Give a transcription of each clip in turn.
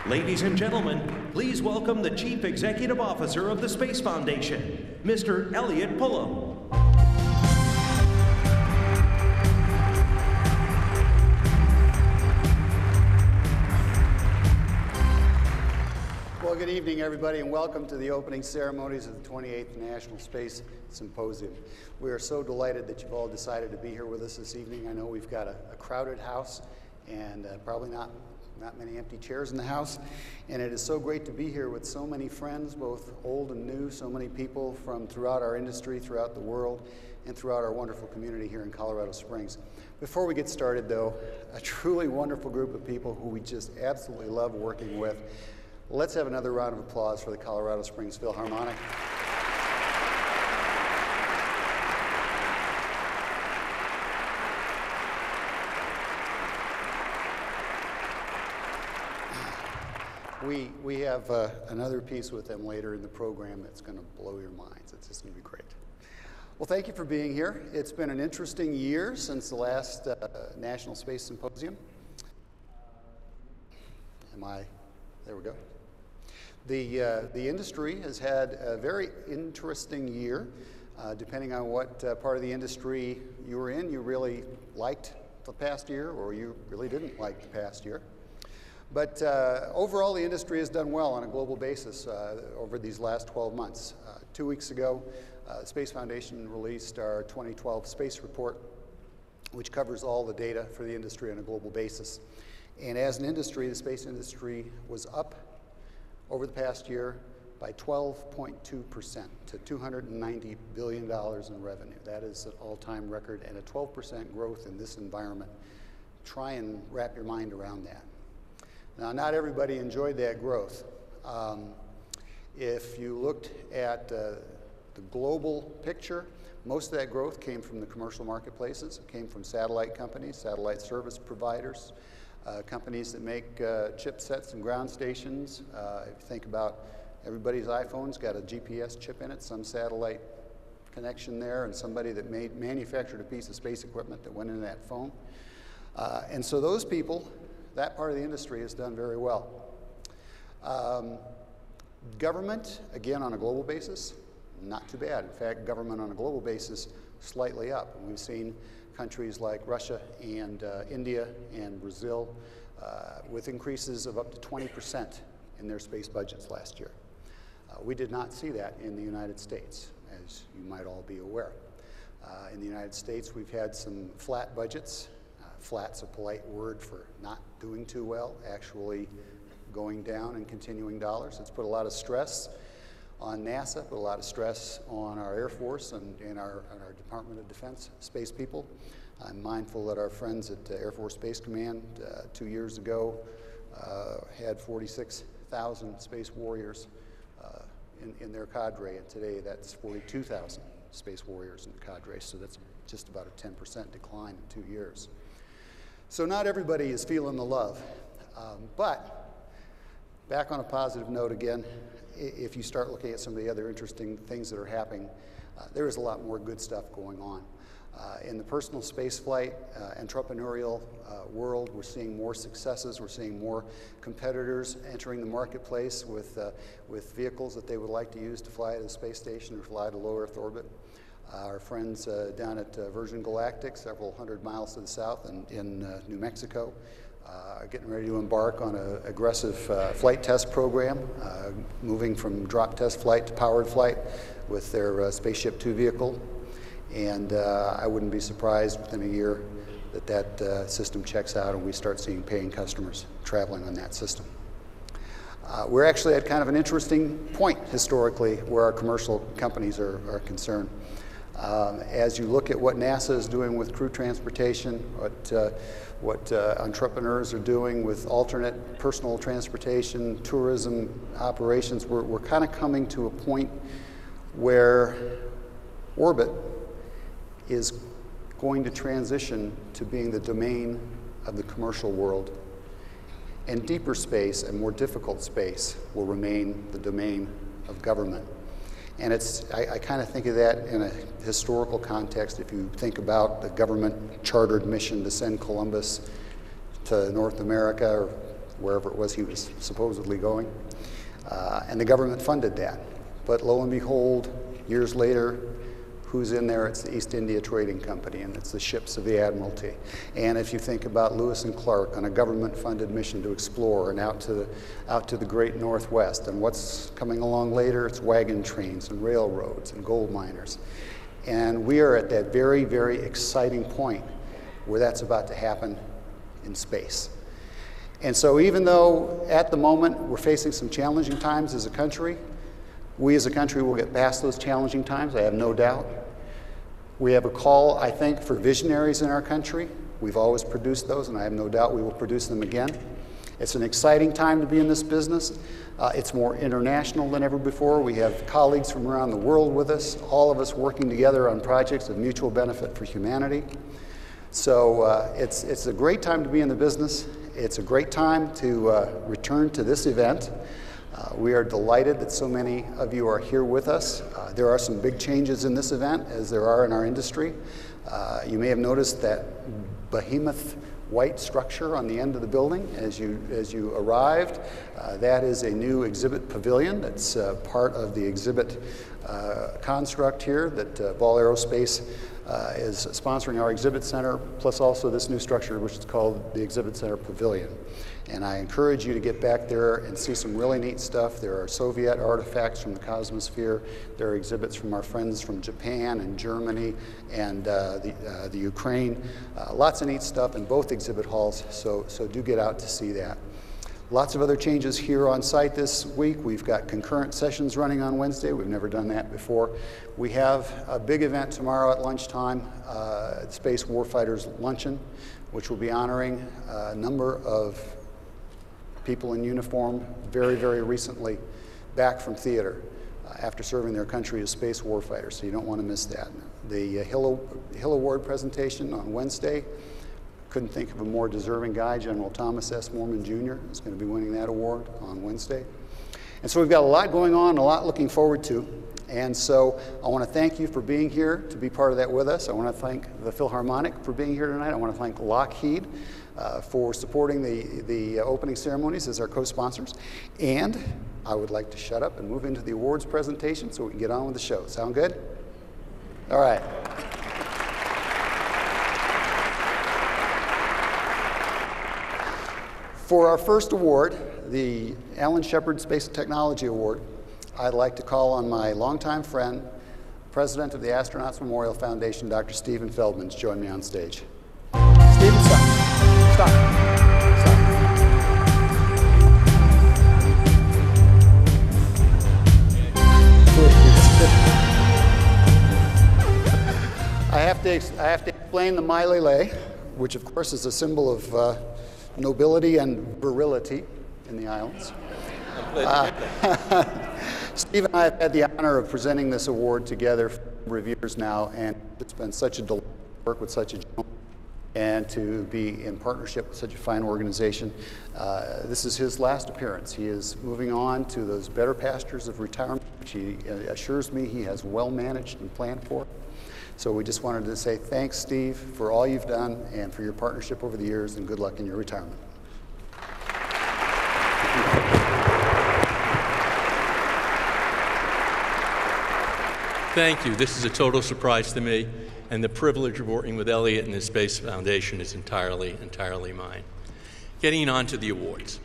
Ladies and gentlemen, please welcome the Chief Executive Officer of the Space Foundation, Mr. Elliot Pullum. Well, good evening, everybody, and welcome to the opening ceremonies of the 28th National Space Symposium. We are so delighted that you've all decided to be here with us this evening. I know we've got a crowded house and probably not many empty chairs in the house, and it is so great to be here with so many friends, both old and new, so many people from throughout our industry, throughout the world, and throughout our wonderful community here in Colorado Springs. Before we get started, though, a truly wonderful group of people who we just absolutely love working with. Let's have another round of applause for the Colorado Springs Philharmonic. We have another piece with them later in the program that's going to blow your minds. It's just going to be great. Well, thank you for being here. It's been an interesting year since the last National Space Symposium. There we go. The industry has had a very interesting year. Depending on what part of the industry you were in, you really liked the past year or you really didn't like the past year. But overall, the industry has done well on a global basis over these last 12 months. 2 weeks ago, the Space Foundation released our 2012 Space Report, which covers all the data for the industry on a global basis. And as an industry, the space industry was up over the past year by 12.2% to $290 billion in revenue. That is an all-time record and a 12% growth in this environment. Try and wrap your mind around that. Now, not everybody enjoyed that growth. If you looked at the global picture, most of that growth came from the commercial marketplaces. It came from satellite companies, satellite service providers, companies that make chipsets and ground stations. If you think about everybody's iPhone's got a GPS chip in it, some satellite connection there, and somebody that manufactured a piece of space equipment that went into that phone. And so those people, that part of the industry has done very well. Government, again, on a global basis, not too bad. In fact, government on a global basis, slightly up. And we've seen countries like Russia and India and Brazil with increases of up to 20% in their space budgets last year. We did not see that in the United States, as you might all be aware. In the United States, we've had some flat budgets. Flat's a polite word for not doing too well, actually going down and continuing dollars. It's put a lot of stress on NASA, put a lot of stress on our Air Force and our Department of Defense space people. I'm mindful that our friends at Air Force Space Command 2 years ago had 46,000 space warriors in their cadre, and today that's 42,000 space warriors in the cadre, so that's just about a 10% decline in 2 years. So not everybody is feeling the love, but back on a positive note again, if you start looking at some of the other interesting things that are happening, there is a lot more good stuff going on. In the personal spaceflight, entrepreneurial world, we're seeing more successes. We're seeing more competitors entering the marketplace with vehicles that they would like to use to fly to the space station or fly to low Earth orbit. Our friends down at Virgin Galactic, several hundred miles to the south in New Mexico, are getting ready to embark on an aggressive flight test program, moving from drop test flight to powered flight with their Spaceship Two vehicle. And I wouldn't be surprised within a year that system checks out and we start seeing paying customers traveling on that system. We're actually at kind of an interesting point historically where our commercial companies are concerned. As you look at what NASA is doing with crew transportation, what entrepreneurs are doing with alternate personal transportation, tourism operations, we're kind of coming to a point where orbit is going to transition to being the domain of the commercial world. And deeper space and more difficult space will remain the domain of government. And I kind of think of that in a historical context. If you think about the government chartered mission to send Columbus to North America, or wherever it was he was supposedly going. And the government funded that. But lo and behold, years later, who's in there? It's the East India Trading Company, and it's the ships of the Admiralty. And if you think about Lewis and Clark on a government-funded mission to explore and out to the great Northwest, and what's coming along later, it's wagon trains and railroads and gold miners. And we are at that very, very exciting point where that's about to happen in space. And so even though at the moment we're facing some challenging times as a country, we as a country will get past those challenging times, I have no doubt. We have a call, I think, for visionaries in our country. We've always produced those, and I have no doubt we will produce them again. It's an exciting time to be in this business. It's more international than ever before. We have colleagues from around the world with us, all of us working together on projects of mutual benefit for humanity. So it's a great time to be in the business. It's a great time to return to this event. We are delighted that so many of you are here with us. There are some big changes in this event, as there are in our industry. You may have noticed that behemoth white structure on the end of the building as you arrived. That is a new exhibit pavilion that's part of the exhibit construct here that Ball Aerospace is sponsoring our exhibit center, plus also this new structure which is called the Exhibit Center Pavilion. And I encourage you to get back there and see some really neat stuff. There are Soviet artifacts from the Cosmosphere. There are exhibits from our friends from Japan and Germany and the Ukraine. Lots of neat stuff in both exhibit halls, so do get out to see that. Lots of other changes here on site this week. We've got concurrent sessions running on Wednesday. We've never done that before. We have a big event tomorrow at lunchtime, Space Warfighters Luncheon, which will be honoring a number of people in uniform very, very recently back from theater after serving their country as space warfighters, so you don't want to miss that. The Hill Award presentation on Wednesday, couldn't think of a more deserving guy. General Thomas S. Mormon Jr. is going to be winning that award on Wednesday. And so we've got a lot going on, a lot looking forward to. And so I want to thank you for being here to be part of that with us. I want to thank the Philharmonic for being here tonight. I want to thank Lockheed for supporting the opening ceremonies as our co-sponsors. And I would like to shut up and move into the awards presentation so we can get on with the show. Sound good? All right. For our first award, the Alan Shepard Space Technology Award, I'd like to call on my longtime friend, President of the Astronauts Memorial Foundation, Dr. Stephen Feldman, to join me on stage. Stephen, stop. Stop. I have to explain the Miley Lay, which of course is a symbol of nobility and virility in the islands. Steve and I have had the honor of presenting this award together for a number of years now, and it's been such a delight to work with such a gentleman and to be in partnership with such a fine organization. This is his last appearance. He is moving on to those better pastures of retirement, which he assures me he has well managed and planned for. So we just wanted to say thanks, Steve, for all you've done and for your partnership over the years, and good luck in your retirement. Thank you. This is a total surprise to me, and the privilege of working with Elliott and the Space Foundation is entirely mine. Getting on to the awards.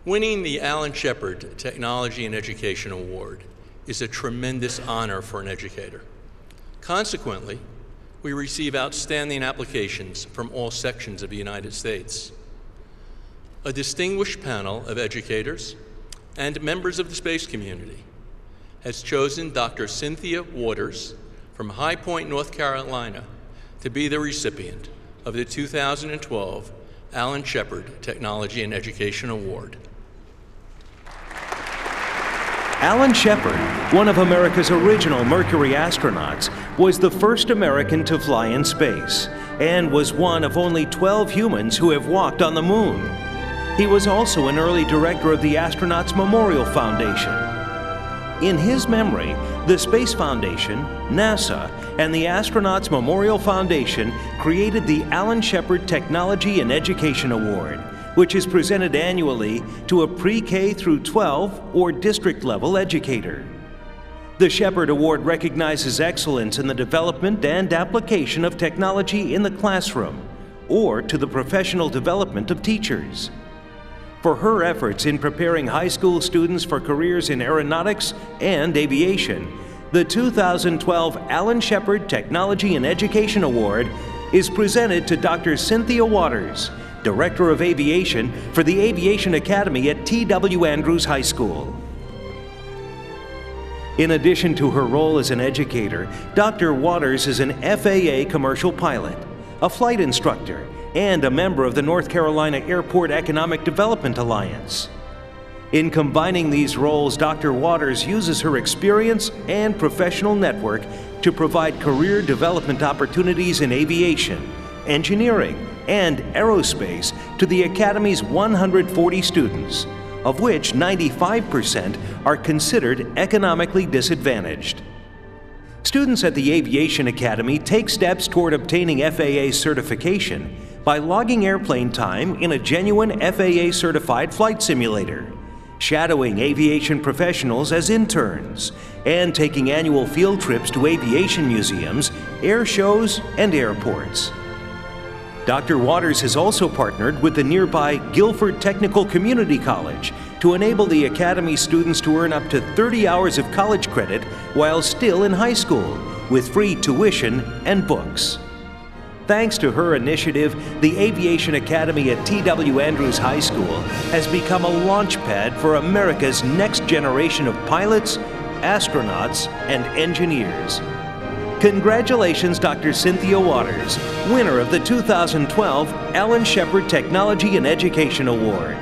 Winning the Alan Shepard Technology and Education Award is a tremendous honor for an educator. Consequently, we receive outstanding applications from all sections of the United States. A distinguished panel of educators and members of the space community has chosen Dr. Cynthia Waters from High Point, North Carolina, to be the recipient of the 2012 Alan Shepard Technology and Education Award. Alan Shepard, one of America's original Mercury astronauts, was the first American to fly in space and was one of only 12 humans who have walked on the moon. He was also an early director of the Astronauts Memorial Foundation. In his memory, the Space Foundation, NASA, and the Astronauts Memorial Foundation created the Alan Shepard Technology and Education Award, which is presented annually to a pre-K through 12 or district-level educator. The Shepard Award recognizes excellence in the development and application of technology in the classroom or to the professional development of teachers. For her efforts in preparing high school students for careers in aeronautics and aviation, the 2012 Alan Shepard Technology and Education Award is presented to Dr. Cynthia Waters, Director of Aviation for the Aviation Academy at T.W. Andrews High School. In addition to her role as an educator, Dr. Waters is an FAA commercial pilot, a flight instructor, and a member of the North Carolina Airport Economic Development Alliance. In combining these roles, Dr. Waters uses her experience and professional network to provide career development opportunities in aviation, engineering, and aerospace to the Academy's 140 students, of which 95% are considered economically disadvantaged. Students at the Aviation Academy take steps toward obtaining FAA certification by logging airplane time in a genuine FAA-certified flight simulator, shadowing aviation professionals as interns, and taking annual field trips to aviation museums, air shows, and airports. Dr. Waters has also partnered with the nearby Guilford Technical Community College to enable the Academy students to earn up to 30 hours of college credit while still in high school, with free tuition and books. Thanks to her initiative, the Aviation Academy at T.W. Andrews High School has become a launchpad for America's next generation of pilots, astronauts, and engineers. Congratulations, Dr. Cynthia Waters, winner of the 2012 Alan Shepard Technology and Education Award.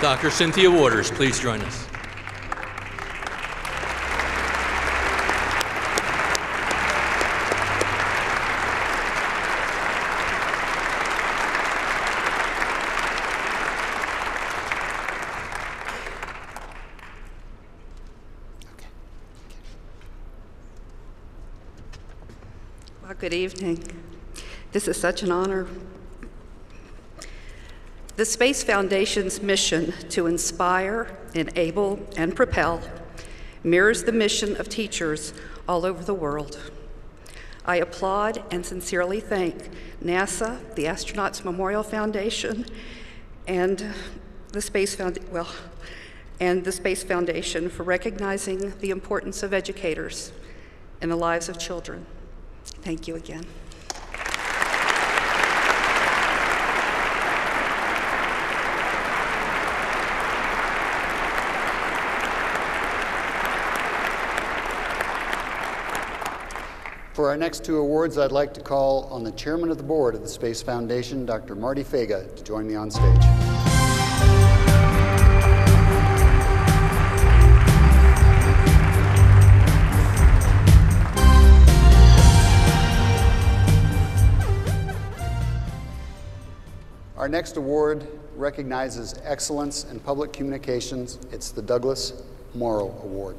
Dr. Cynthia Waters, please join us. Well, good evening. This is such an honor. The Space Foundation's mission to inspire, enable, and propel mirrors the mission of teachers all over the world. I applaud and sincerely thank NASA, the Astronauts Memorial Foundation, and the Space Foundation for recognizing the importance of educators in the lives of children. Thank you again. For our next two awards, I'd like to call on the chairman of the board of the Space Foundation, Dr. Marty Fega, to join me on stage. Our next award recognizes excellence in public communications. It's the Douglas Morrow Award.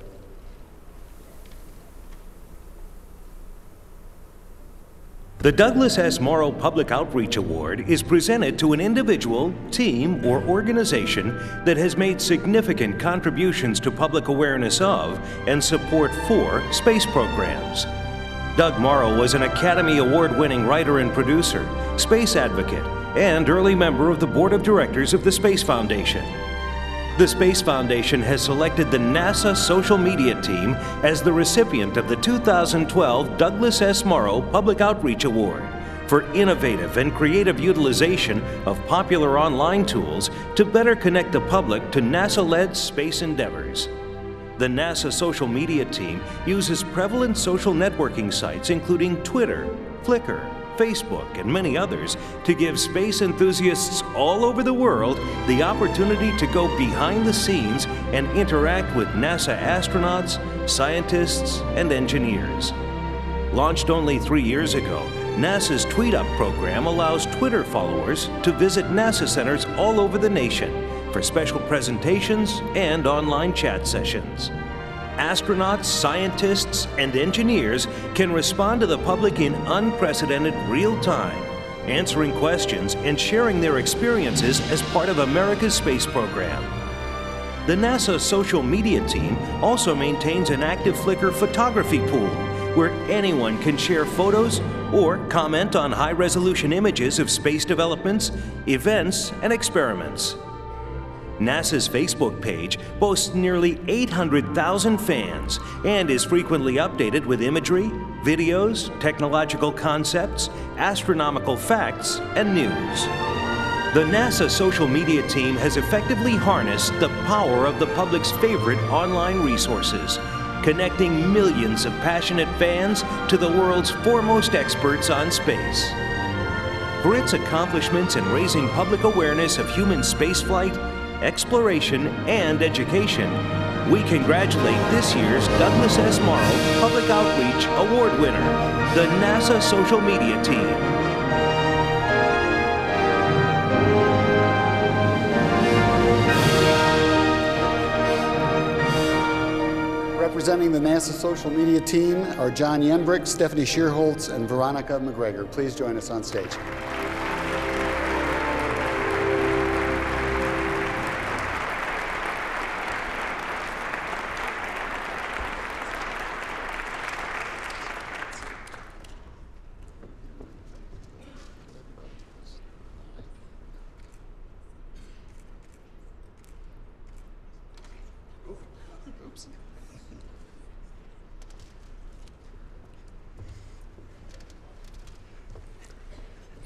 The Douglas S. Morrow Public Outreach Award is presented to an individual, team, or organization that has made significant contributions to public awareness of and support for space programs. Doug Morrow was an Academy Award-winning writer and producer, space advocate, and early member of the Board of Directors of the Space Foundation. The Space Foundation has selected the NASA social media team as the recipient of the 2012 Douglas S. Morrow Public Outreach Award for innovative and creative utilization of popular online tools to better connect the public to NASA-led space endeavors. The NASA social media team uses prevalent social networking sites including Twitter, Flickr, Facebook, and many others to give space enthusiasts all over the world the opportunity to go behind the scenes and interact with NASA astronauts, scientists, and engineers. Launched only 3 years ago, NASA's Tweet Up program allows Twitter followers to visit NASA centers all over the nation for special presentations and online chat sessions. Astronauts, scientists, and engineers can respond to the public in unprecedented real time, answering questions and sharing their experiences as part of America's space program. The NASA social media team also maintains an active Flickr photography pool where anyone can share photos or comment on high-resolution images of space developments, events, and experiments. NASA's Facebook page boasts nearly 800,000 fans and is frequently updated with imagery, videos, technological concepts, astronomical facts, and news. The NASA social media team has effectively harnessed the power of the public's favorite online resources, connecting millions of passionate fans to the world's foremost experts on space. For its accomplishments in raising public awareness of human spaceflight, exploration, and education, we congratulate this year's Douglas S. Morrow Public Outreach Award winner, the NASA Social Media Team. Representing the NASA Social Media Team are John Yenbrick, Stephanie Shearholtz, and Veronica McGregor. Please join us on stage.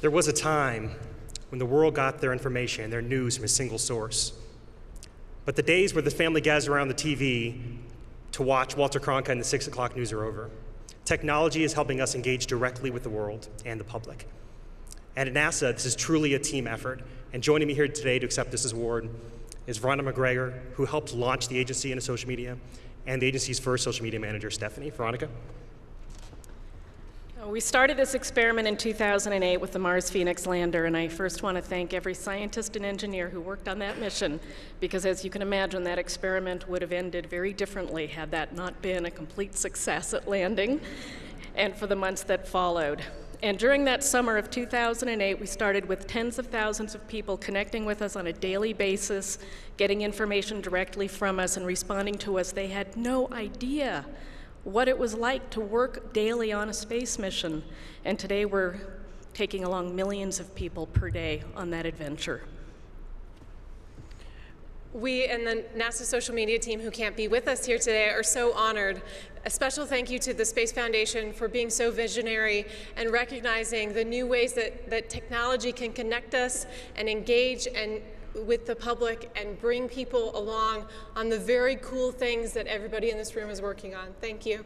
There was a time when the world got their information and their news from a single source. But the days where the family gathers around the TV to watch Walter Cronkite and the 6 o'clock news are over. Technology is helping us engage directly with the world and the public. And at NASA, this is truly a team effort. And joining me here today to accept this award is Veronica McGregor, who helped launch the agency into social media, and the agency's first social media manager, Stephanie. Veronica? We started this experiment in 2008 with the Mars Phoenix lander, and I first want to thank every scientist and engineer who worked on that mission, because as you can imagine, that experiment would have ended very differently had that not been a complete success at landing, and for the months that followed. And during that summer of 2008, we started with tens of thousands of people connecting with us on a daily basis, getting information directly from us and responding to us. They had no idea what it was like to work daily on a space mission. And today we're taking along millions of people per day on that adventure. We and the NASA social media team who can't be with us here today are so honored. A special thank you to the Space Foundation for being so visionary and recognizing the new ways that technology can connect us and engage and with the public and bring people along on the very cool things that everybody in this room is working on. Thank you.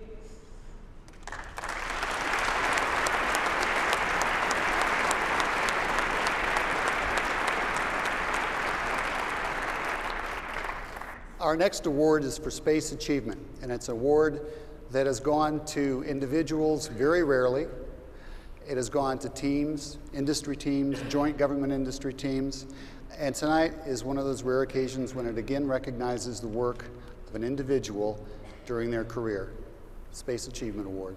Our next award is for space achievement, and it's an award that has gone to individuals very rarely. It has gone to teams, industry teams, joint government industry teams. And tonight is one of those rare occasions when it again recognizes the work of an individual during their career. Space Achievement Award.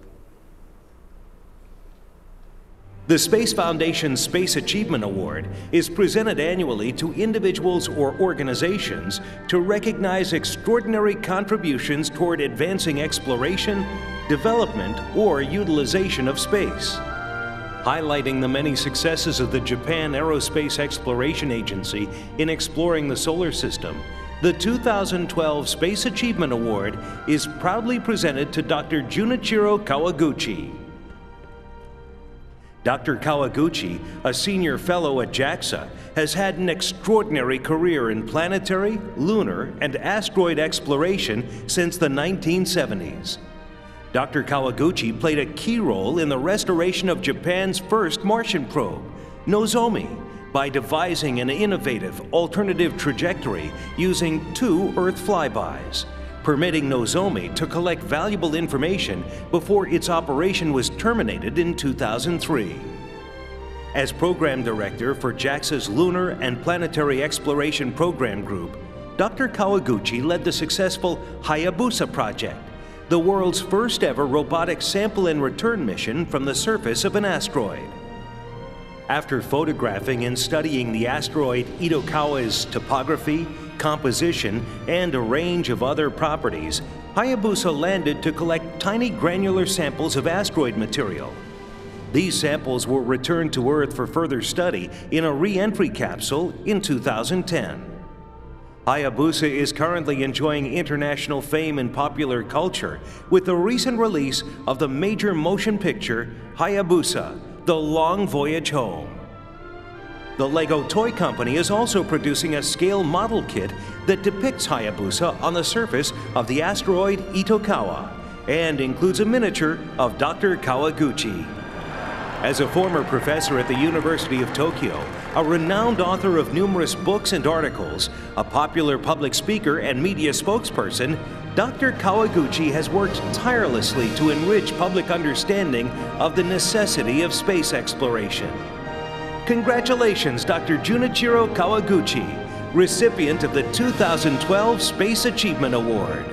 The Space Foundation's Space Achievement Award is presented annually to individuals or organizations to recognize extraordinary contributions toward advancing exploration, development, or utilization of space. Highlighting the many successes of the Japan Aerospace Exploration Agency in exploring the solar system, the 2012 Space Achievement Award is proudly presented to Dr. Junichiro Kawaguchi. Dr. Kawaguchi, a senior fellow at JAXA, has had an extraordinary career in planetary, lunar, and asteroid exploration since the 1970s. Dr. Kawaguchi played a key role in the restoration of Japan's first Martian probe, Nozomi, by devising an innovative alternative trajectory using 2 Earth flybys, permitting Nozomi to collect valuable information before its operation was terminated in 2003. As program director for JAXA's Lunar and Planetary Exploration Program Group, Dr. Kawaguchi led the successful Hayabusa project, the world's first ever robotic sample and return mission from the surface of an asteroid. After photographing and studying the asteroid Itokawa's topography, composition, and a range of other properties, Hayabusa landed to collect tiny granular samples of asteroid material. These samples were returned to Earth for further study in a re-entry capsule in 2010. Hayabusa is currently enjoying international fame in popular culture with the recent release of the major motion picture Hayabusa: The Long Voyage Home. The Lego Toy Company is also producing a scale model kit that depicts Hayabusa on the surface of the asteroid Itokawa and includes a miniature of Dr. Kawaguchi. As a former professor at the University of Tokyo, a renowned author of numerous books and articles, a popular public speaker and media spokesperson, Dr. Kawaguchi has worked tirelessly to enrich public understanding of the necessity of space exploration. Congratulations, Dr. Junichiro Kawaguchi, recipient of the 2012 Space Achievement Award.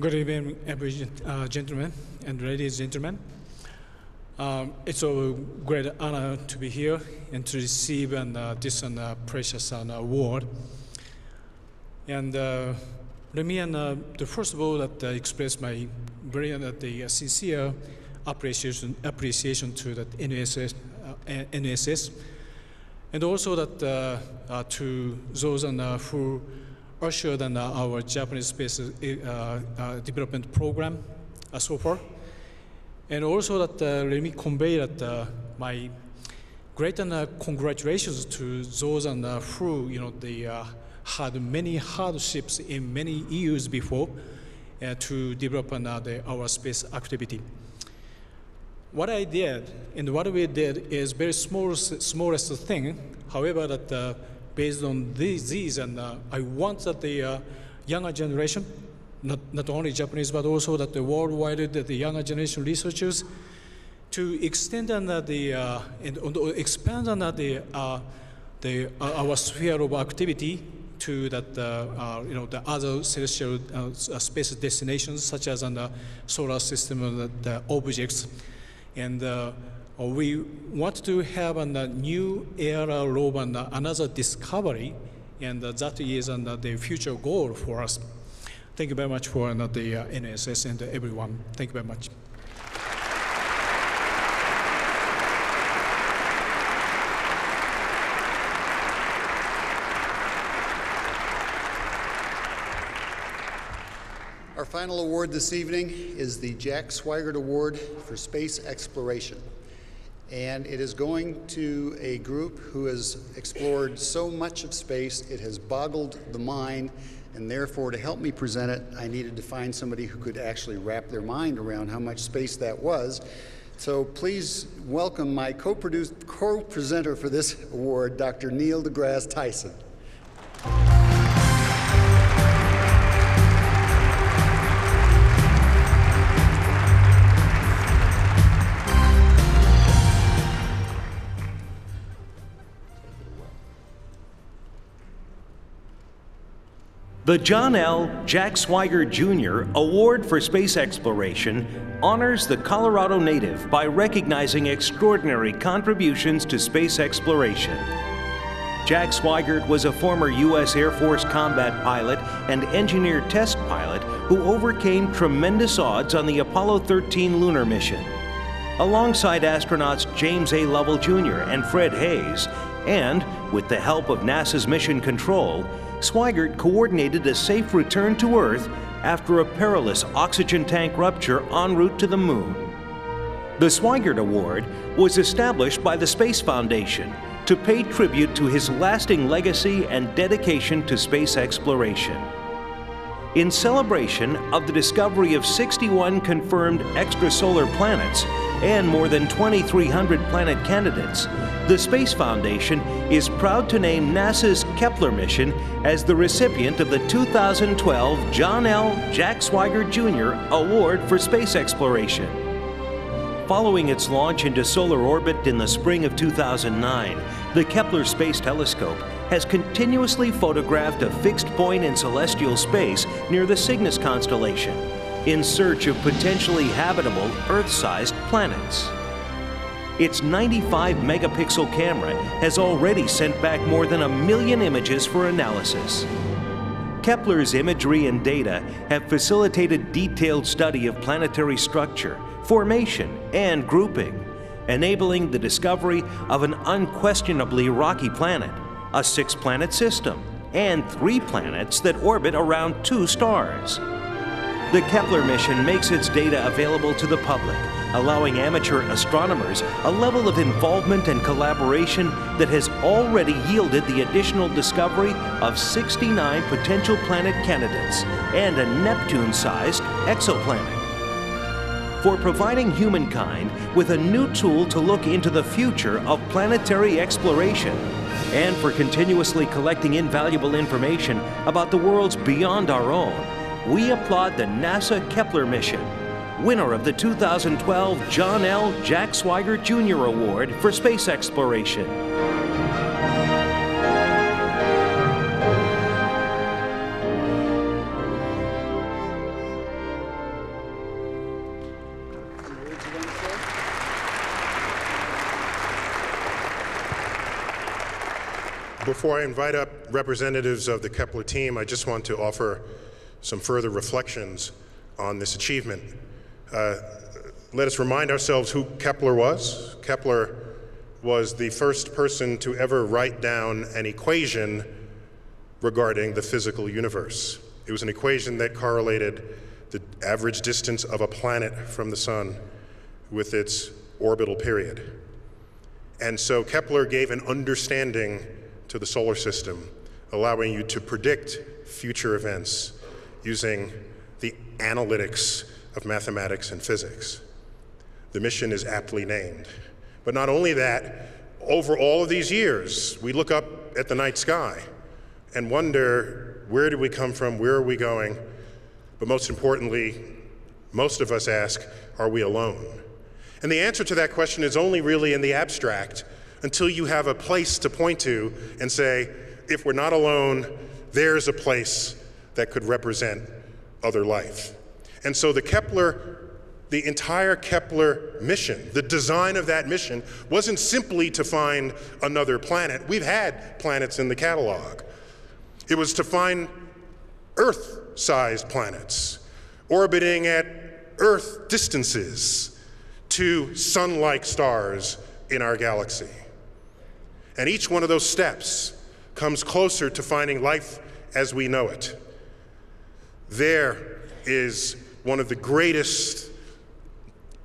Good evening, gentlemen and ladies and gentlemen. It's a great honor to be here and to receive this precious award. And let me, first of all, express my very sincere appreciation to the NSS, and also that to those who ushered our Japanese space development program so far. And also that let me convey that my great congratulations to those who they had many hardships in many years before to develop our space activity. What I did and what we did is very smallest thing. However, that based on these and I want that the younger generation, not only Japanese but also that the worldwide the younger generation researchers, to extend and expand on our sphere of activity to that the other celestial space destinations such as the solar system the objects, and we want to have a new era of another discovery, and that is the future goal for us. Thank you very much for the NSS and everyone. Thank you very much. Our final award this evening is the Jack Swigert Award for Space Exploration. And it is going to a group who has explored so much of space, it has boggled the mind, and therefore to help me present it, I needed to find somebody who could actually wrap their mind around how much space that was. So please welcome my co-presenter for this award, Dr. Neil deGrasse Tyson. The John L. Jack Swigert Jr. Award for Space Exploration honors the Colorado native by recognizing extraordinary contributions to space exploration. Jack Swigert was a former U.S. Air Force combat pilot and engineer test pilot who overcame tremendous odds on the Apollo 13 lunar mission. Alongside astronauts James A. Lovell Jr. and Fred Hayes, and with the help of NASA's Mission Control, Swigert coordinated a safe return to Earth after a perilous oxygen tank rupture en route to the Moon. The Swigert Award was established by the Space Foundation to pay tribute to his lasting legacy and dedication to space exploration. In celebration of the discovery of 61 confirmed extrasolar planets and more than 2,300 planet candidates, the Space Foundation is proud to name NASA's Kepler mission as the recipient of the 2012 John L. Jack Swigert Jr. Award for Space Exploration. Following its launch into solar orbit in the spring of 2009, the Kepler Space Telescope has continuously photographed a fixed point in celestial space near the Cygnus constellation in search of potentially habitable Earth-sized planets. Its 95-megapixel camera has already sent back more than 1 million images for analysis. Kepler's imagery and data have facilitated detailed study of planetary structure, formation, and grouping, enabling the discovery of an unquestionably rocky planet, a 6-planet system, and 3 planets that orbit around 2 stars. The Kepler mission makes its data available to the public, allowing amateur astronomers a level of involvement and collaboration that has already yielded the additional discovery of 69 potential planet candidates and a Neptune-sized exoplanet. For providing humankind with a new tool to look into the future of planetary exploration, and for continuously collecting invaluable information about the worlds beyond our own, we applaud the NASA Kepler mission, winner of the 2012 John L. Jack Swigert Jr. Award for Space Exploration. Before I invite up representatives of the Kepler team, I just want to offer some further reflections on this achievement. Let us remind ourselves who Kepler was. Kepler was the first person to ever write down an equation regarding the physical universe. It was an equation that correlated the average distance of a planet from the sun with its orbital period. And so Kepler gave an understanding to the solar system, allowing you to predict future events using the analytics of mathematics and physics. The mission is aptly named. But not only that, over all of these years, we look up at the night sky and wonder, where did we come from, where are we going? But most importantly, most of us ask, are we alone? And the answer to that question is only really in the abstract until you have a place to point to and say, if we're not alone, there's a place that could represent other life. And so the entire Kepler mission, the design of that mission, wasn't simply to find another planet. We've had planets in the catalog. It was to find Earth-sized planets, orbiting at Earth distances to sun-like stars in our galaxy. And each one of those steps comes closer to finding life as we know it. There is one of the greatest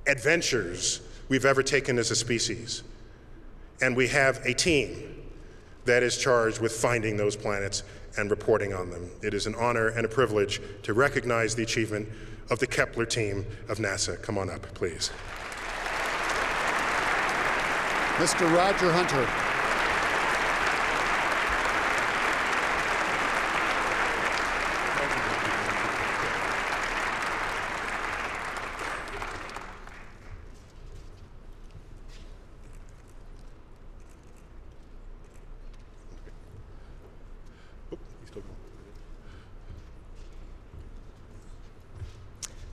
adventures we've ever taken as a species. And we have a team that is charged with finding those planets and reporting on them. It is an honor and a privilege to recognize the achievement of the Kepler team of NASA. Come on up, please. Mr. Roger Hunter.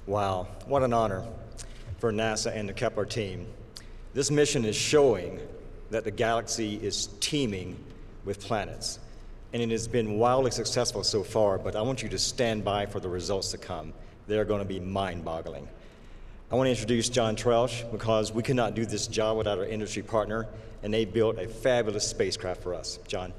Wow, what an honor for NASA and the Kepler team. This mission is showing that the galaxy is teeming with planets, and it has been wildly successful so far, but I want you to stand by for the results to come. They're going to be mind-boggling. I want to introduce John Trelsch, because we could not do this job without our industry partner, and they built a fabulous spacecraft for us. John.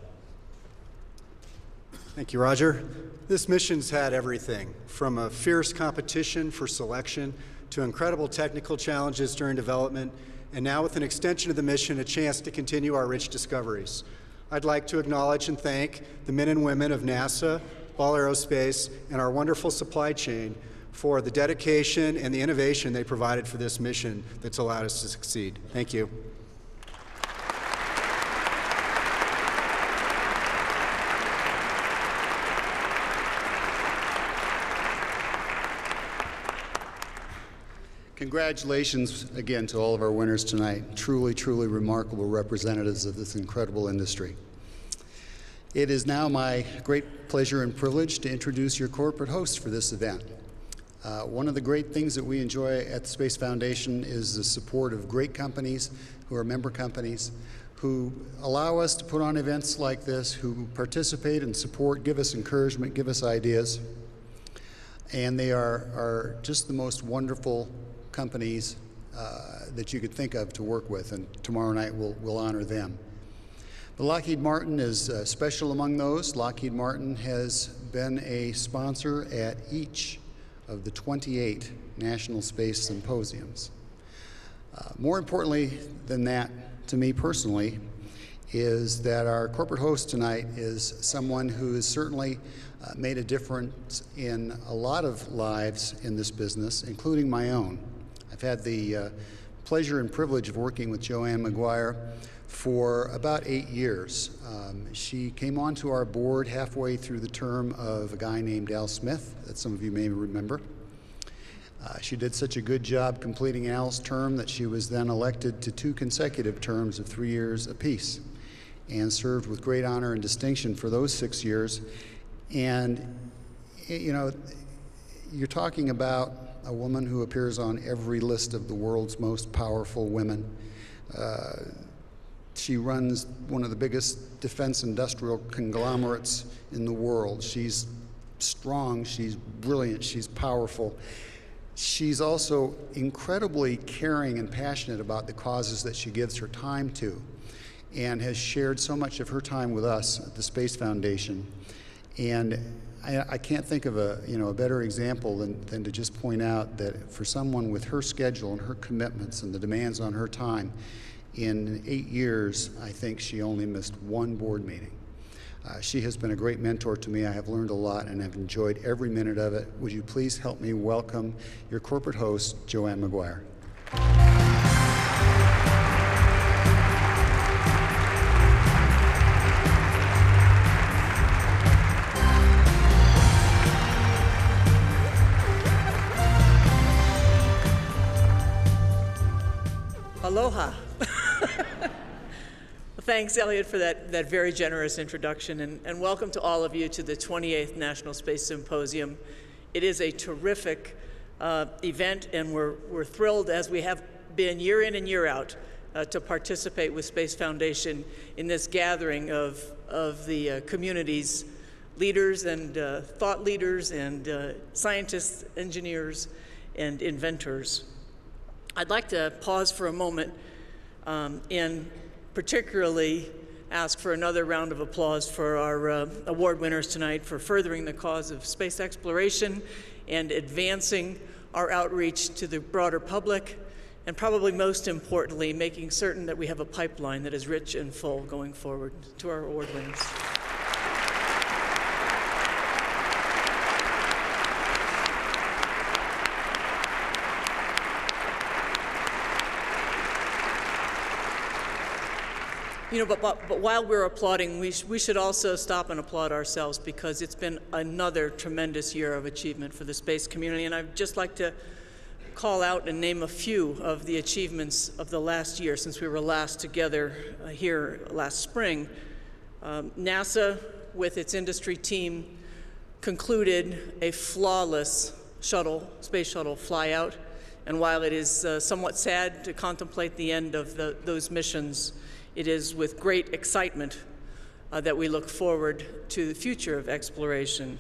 Thank you, Roger. This mission's had everything from a fierce competition for selection to incredible technical challenges during development, and now with an extension of the mission, a chance to continue our rich discoveries. I'd like to acknowledge and thank the men and women of NASA, Ball Aerospace, and our wonderful supply chain for the dedication and the innovation they provided for this mission that's allowed us to succeed. Thank you. Congratulations again to all of our winners tonight. Truly, truly remarkable representatives of this incredible industry. It is now my great pleasure and privilege to introduce your corporate host for this event. One of the great things that we enjoy at the Space Foundation is the support of great companies who are member companies who allow us to put on events like this, who participate and support, give us encouragement, give us ideas. And they are just the most wonderful companies that you could think of to work with, and tomorrow night we'll honor them. But Lockheed Martin is special among those. Lockheed Martin has been a sponsor at each of the 28 National Space Symposiums. More importantly than that, to me personally, is that our corporate host tonight is someone who has certainly made a difference in a lot of lives in this business, including my own. I've had the pleasure and privilege of working with Joanne Mcguire for about 8 years. She came onto our board halfway through the term of a guy named Al Smith, that some of you may remember. She did such a good job completing Al's term that she was then elected to 2 consecutive terms of 3 years apiece, and served with great honor and distinction for those 6 years. And, you know, you're talking about a woman who appears on every list of the world's most powerful women. She runs one of the biggest defense industrial conglomerates in the world. She's strong, she's brilliant, she's powerful. She's also incredibly caring and passionate about the causes that she gives her time to, and has shared so much of her time with us at the Space Foundation. And I can't think of a better example than to just point out that for someone with her schedule and her commitments and the demands on her time, in 8 years, I think she only missed 1 board meeting. She has been a great mentor to me. I have learned a lot and have enjoyed every minute of it. Would you please help me welcome your corporate host, Joanne Mcguire. Aloha. Thanks, Elliot, for that very generous introduction, and welcome to all of you to the 28th National Space Symposium. It is a terrific event, and we're thrilled, as we have been year in and year out, to participate with Space Foundation in this gathering of the community's leaders and thought leaders and scientists, engineers, and inventors. I'd like to pause for a moment and particularly ask for another round of applause for our award winners tonight for furthering the cause of space exploration and advancing our outreach to the broader public, and probably most importantly, making certain that we have a pipeline that is rich and full going forward. To our award winners. You know, but while we're applauding, we should also stop and applaud ourselves, because it's been another tremendous year of achievement for the space community. And I'd just like to call out and name a few of the achievements of the last year since we were last together here last spring. NASA, with its industry team, concluded a flawless space shuttle flyout. And while it is somewhat sad to contemplate the end of those missions, it is with great excitement that we look forward to the future of exploration.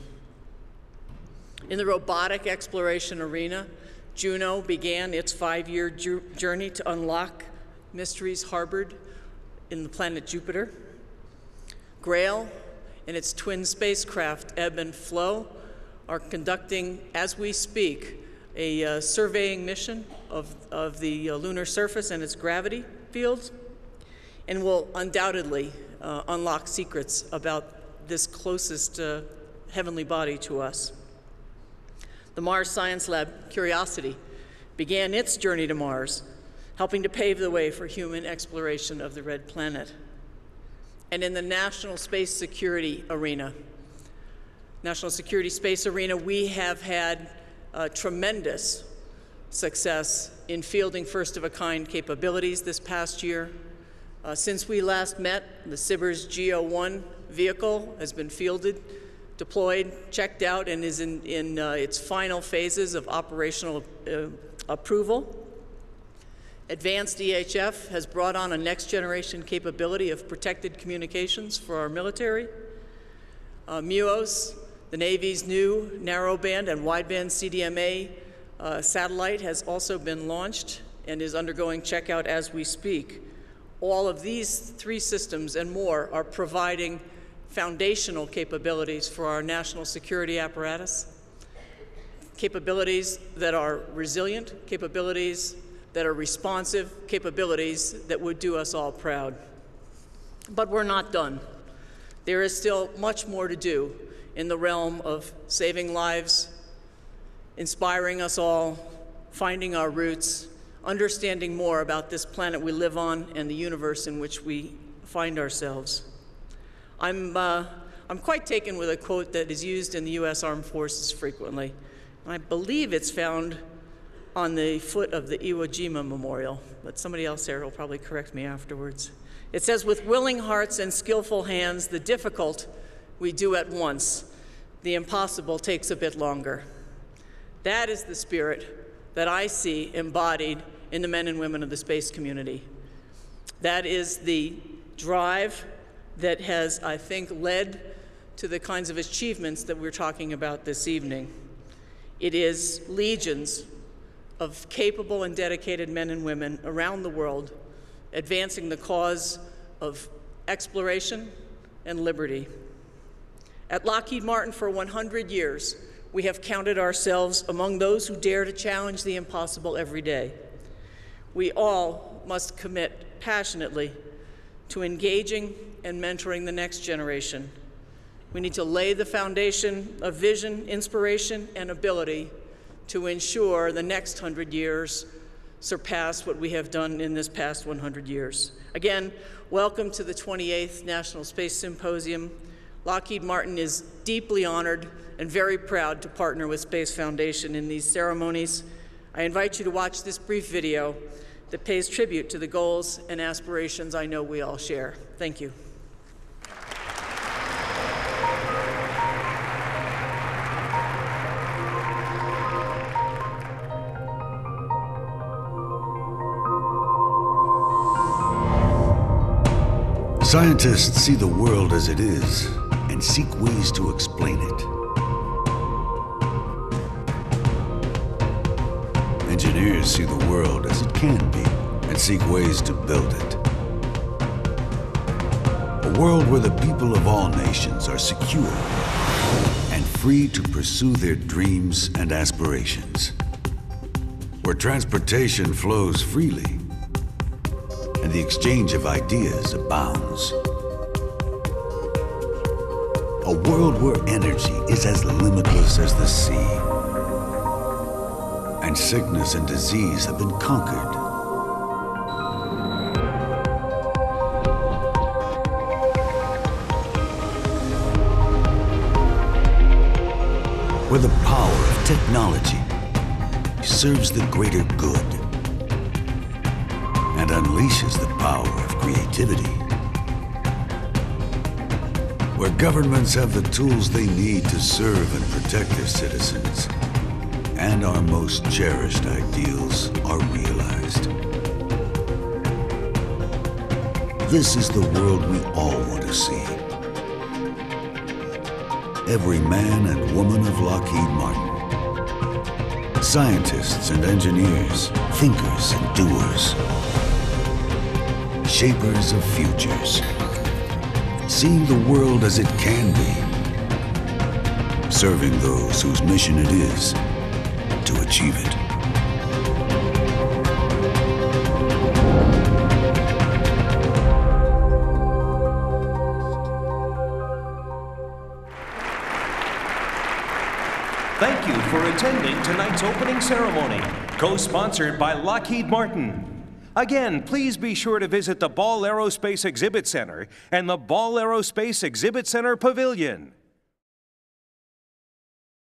In the robotic exploration arena, Juno began its 5-year journey to unlock mysteries harbored in the planet Jupiter. Grail and its twin spacecraft, Ebb and Flow, are conducting, as we speak, a surveying mission of the lunar surface and its gravity fields, and will undoubtedly unlock secrets about this closest heavenly body to us. The Mars Science Lab Curiosity began its journey to Mars, helping to pave the way for human exploration of the red planet. And in the national space security arena, national security space arena, we have had tremendous success in fielding first-of-a-kind capabilities this past year. Since we last met, the SBIRS GEO-1 vehicle has been fielded, deployed, checked out, and is in its final phases of operational approval. Advanced EHF has brought on a next-generation capability of protected communications for our military. MUOS, the Navy's new narrowband and wideband CDMA satellite, has also been launched and is undergoing checkout as we speak. All of these three systems and more are providing foundational capabilities for our national security apparatus, capabilities that are resilient, capabilities that are responsive, capabilities that would do us all proud. But we're not done. There is still much more to do in the realm of saving lives, inspiring us all, finding our roots, understanding more about this planet we live on and the universe in which we find ourselves. I'm quite taken with a quote that is used in the U.S. Armed Forces frequently. I believe it's found on the foot of the Iwo Jima Memorial, but somebody else there will probably correct me afterwards. It says, "With willing hearts and skillful hands, the difficult we do at once. The impossible takes a bit longer." That is the spirit that I see embodied in the men and women of the space community. That is the drive that has, I think, led to the kinds of achievements that we're talking about this evening. It is legions of capable and dedicated men and women around the world advancing the cause of exploration and liberty. At Lockheed Martin for 100 years, we have counted ourselves among those who dare to challenge the impossible every day. We all must commit passionately to engaging and mentoring the next generation. We need to lay the foundation of vision, inspiration, and ability to ensure the next 100 years surpass what we have done in this past 100 years. Again, welcome to the 28th National Space Symposium. Lockheed Martin is deeply honored and very proud to partner with Space Foundation in these ceremonies. I invite you to watch this brief video that pays tribute to the goals and aspirations I know we all share. Thank you. Scientists see the world as it is and seek ways to explain it. Engineers see the world as it can be and seek ways to build it. A world where the people of all nations are secure and free to pursue their dreams and aspirations. Where transportation flows freely and the exchange of ideas abounds. A world where energy is as limitless as the sea, and sickness and disease have been conquered. Where the power of technology serves the greater good and unleashes the power of creativity. Where governments have the tools they need to serve and protect their citizens, and our most cherished ideals are realized. This is the world we all want to see. Every man and woman of Lockheed Martin, scientists and engineers, thinkers and doers, shapers of futures, seeing the world as it can be, serving those whose mission it is to to achieve it. Thank you for attending tonight's opening ceremony, co-sponsored by Lockheed Martin. Again, please be sure to visit the Ball Aerospace Exhibit Center and the Ball Aerospace Exhibit Center Pavilion.